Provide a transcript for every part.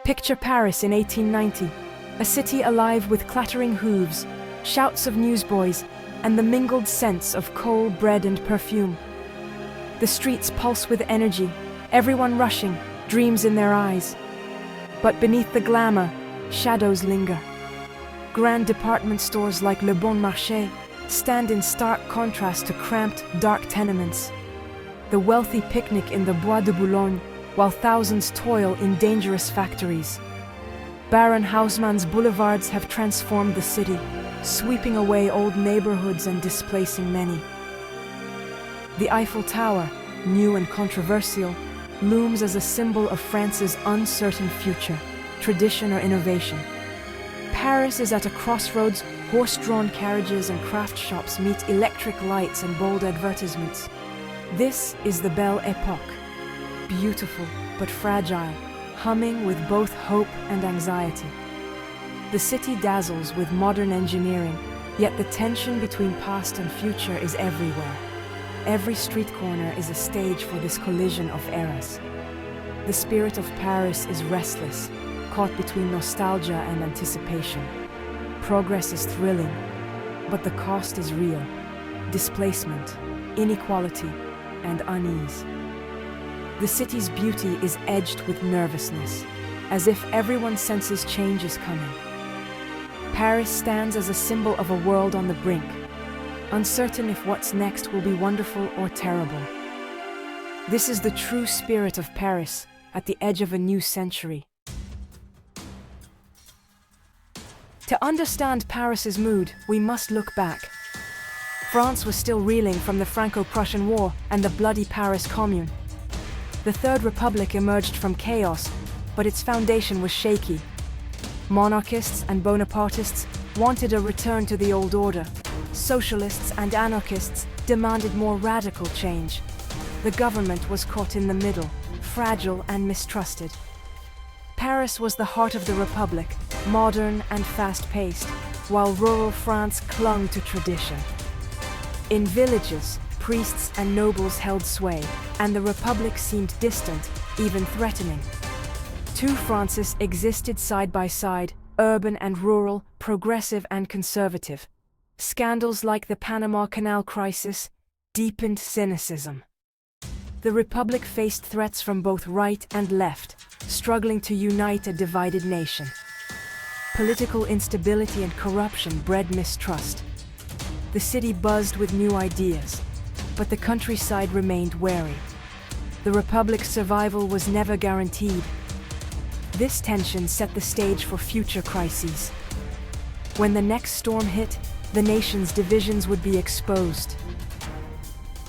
Picture Paris in 1890, a city alive with clattering hooves, shouts of newsboys, and the mingled scents of coal, bread, and perfume. The streets pulse with energy, everyone rushing, dreams in their eyes. But beneath the glamour, shadows linger. Grand department stores like Le Bon Marché stand in stark contrast to cramped, dark tenements. The wealthy picnic in the Bois de Boulogne, while thousands toil in dangerous factories. Baron Haussmann's boulevards have transformed the city, sweeping away old neighborhoods and displacing many. The Eiffel Tower, new and controversial, looms as a symbol of France's uncertain future, tradition or innovation. Paris is at a crossroads. Horse-drawn carriages and craft shops meet electric lights and bold advertisements. This is the Belle Époque, beautiful but fragile, humming with both hope and anxiety. The city dazzles with modern engineering, yet the tension between past and future is everywhere. Every street corner is a stage for this collision of eras. The spirit of Paris is restless, caught between nostalgia and anticipation. Progress is thrilling, but the cost is real. Displacement, inequality, and unease. The city's beauty is edged with nervousness, as if everyone senses change is coming. Paris stands as a symbol of a world on the brink, uncertain if what's next will be wonderful or terrible. This is the true spirit of Paris at the edge of a new century. To understand Paris's mood, we must look back. France was still reeling from the Franco-Prussian War and the bloody Paris Commune. The Third Republic emerged from chaos, but its foundation was shaky. Monarchists and Bonapartists wanted a return to the old order. Socialists and anarchists demanded more radical change. The government was caught in the middle, fragile and mistrusted. Paris was the heart of the Republic, modern and fast-paced, while rural France clung to tradition. In villages, priests and nobles held sway, and the Republic seemed distant, even threatening. Two Frances existed side by side, urban and rural, progressive and conservative. Scandals like the Panama Canal crisis deepened cynicism. The Republic faced threats from both right and left, struggling to unite a divided nation. Political instability and corruption bred mistrust. The city buzzed with new ideas, but the countryside remained wary. The Republic's survival was never guaranteed. This tension set the stage for future crises. When the next storm hit, the nation's divisions would be exposed.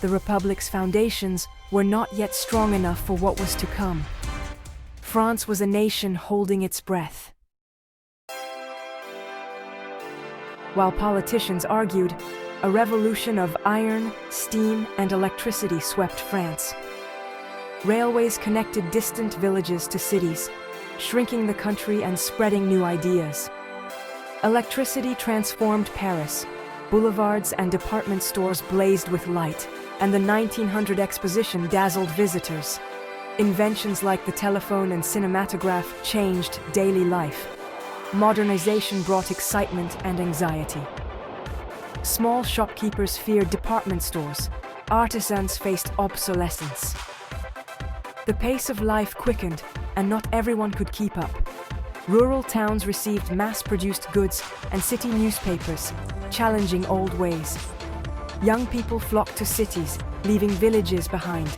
The Republic's foundations were not yet strong enough for what was to come. France was a nation holding its breath. While politicians argued, a revolution of iron, steam, and electricity swept France. Railways connected distant villages to cities, shrinking the country and spreading new ideas. Electricity transformed Paris. Boulevards and department stores blazed with light, and the 1900 Exposition dazzled visitors. Inventions like the telephone and cinematograph changed daily life. Modernization brought excitement and anxiety. Small shopkeepers feared department stores. Artisans faced obsolescence. The pace of life quickened, and not everyone could keep up. Rural towns received mass-produced goods and city newspapers, challenging old ways. Young people flocked to cities, leaving villages behind.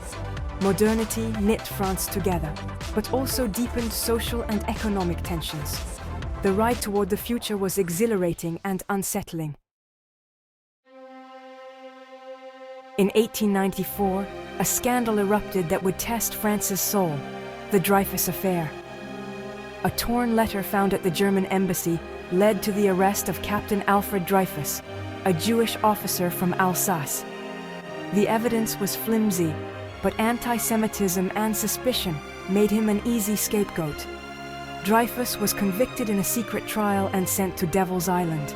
Modernity knit France together, but also deepened social and economic tensions. The ride toward the future was exhilarating and unsettling. In 1894, a scandal erupted that would test France's soul, the Dreyfus Affair. A torn letter found at the German embassy led to the arrest of Captain Alfred Dreyfus, a Jewish officer from Alsace. The evidence was flimsy, but anti-Semitism and suspicion made him an easy scapegoat. Dreyfus was convicted in a secret trial and sent to Devil's Island.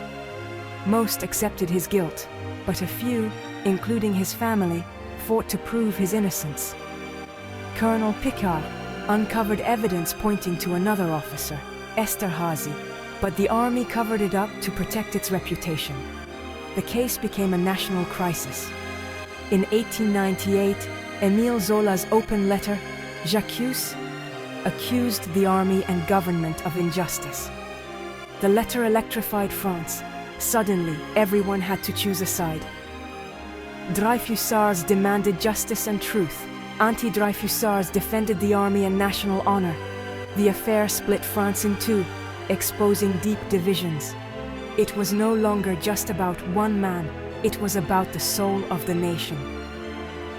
Most accepted his guilt, but a few, including his family, fought to prove his innocence. Colonel Picard, uncovered evidence pointing to another officer, Esterhazy, but the army covered it up to protect its reputation. The case became a national crisis. In 1898, Émile Zola's open letter, J'accuse, accused the army and government of injustice. The letter electrified France. Suddenly, everyone had to choose a side. Dreyfusards demanded justice and truth. Anti-Dreyfusards defended the army and national honor. The affair split France in two, exposing deep divisions. It was no longer just about one man, it was about the soul of the nation.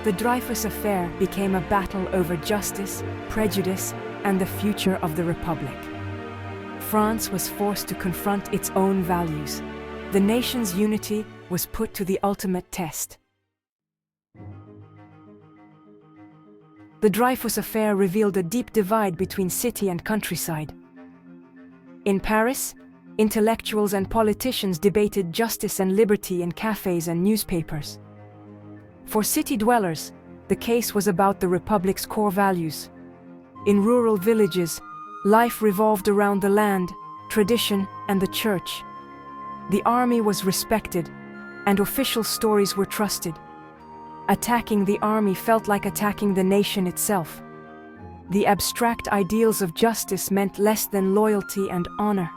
The Dreyfus Affair became a battle over justice, prejudice, and the future of the Republic. France was forced to confront its own values. The nation's unity was put to the ultimate test. The Dreyfus Affair revealed a deep divide between city and countryside. In Paris, intellectuals and politicians debated justice and liberty in cafes and newspapers. For city dwellers, the case was about the Republic's core values. In rural villages, life revolved around the land, tradition, and the church. The army was respected, and official stories were trusted. Attacking the army felt like attacking the nation itself. The abstract ideals of justice meant less than loyalty and honor.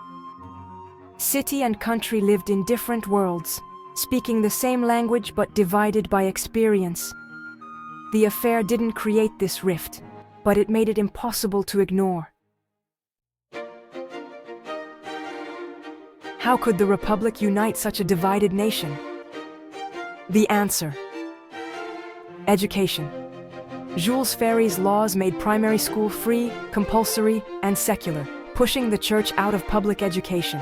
City and country lived in different worlds, speaking the same language but divided by experience. The affair didn't create this rift, but it made it impossible to ignore. How could the Republic unite such a divided nation? The answer: education. Jules Ferry's laws made primary school free, compulsory, and secular, pushing the church out of public education.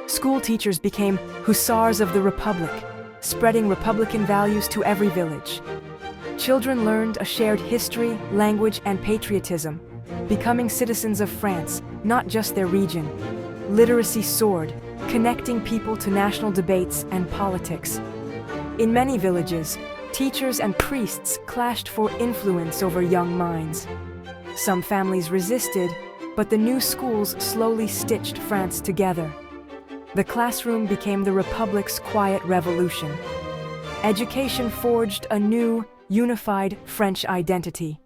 School teachers became hussars of the Republic, spreading Republican values to every village. Children learned a shared history, language, and patriotism, becoming citizens of France, not just their region. Literacy soared, connecting people to national debates and politics. In many villages, teachers and priests clashed for influence over young minds. Some families resisted, but the new schools slowly stitched France together. The classroom became the Republic's quiet revolution. Education forged a new, unified French identity.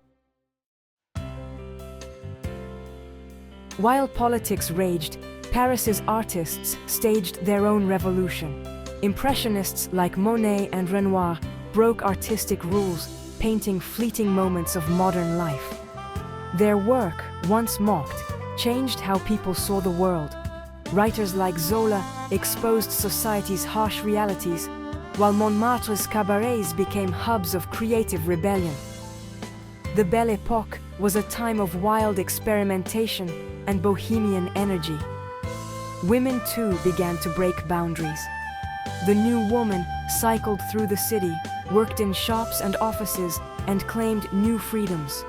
While politics raged, Paris's artists staged their own revolution. Impressionists like Monet and Renoir broke artistic rules, painting fleeting moments of modern life. Their work, once mocked, changed how people saw the world. Writers like Zola exposed society's harsh realities, while Montmartre's cabarets became hubs of creative rebellion. The Belle Époque was a time of wild experimentation and bohemian energy. Women too began to break boundaries. The new woman cycled through the city, worked in shops and offices, and claimed new freedoms.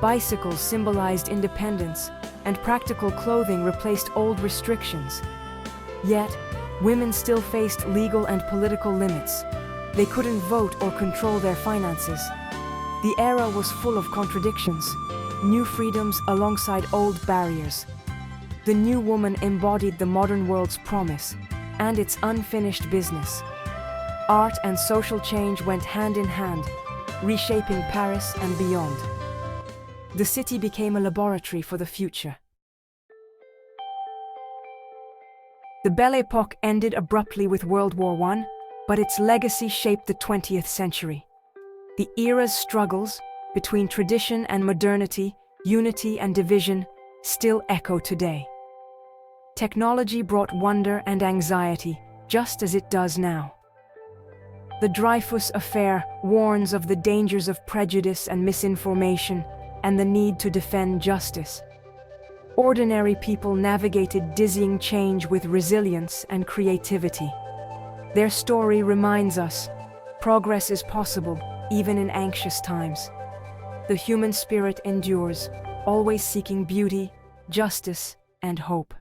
Bicycles symbolized independence, and practical clothing replaced old restrictions. Yet, women still faced legal and political limits. They couldn't vote or control their finances. The era was full of contradictions, new freedoms alongside old barriers. The new woman embodied the modern world's promise and its unfinished business. Art and social change went hand in hand, reshaping Paris and beyond. The city became a laboratory for the future. The Belle Époque ended abruptly with World War I, but its legacy shaped the 20th century. The era's struggles between tradition and modernity, unity and division, still echo today. Technology brought wonder and anxiety, just as it does now. The Dreyfus Affair warns of the dangers of prejudice and misinformation, and the need to defend justice. Ordinary people navigated dizzying change with resilience and creativity. Their story reminds us, progress is possible, even in anxious times. The human spirit endures, always seeking beauty, justice, and hope.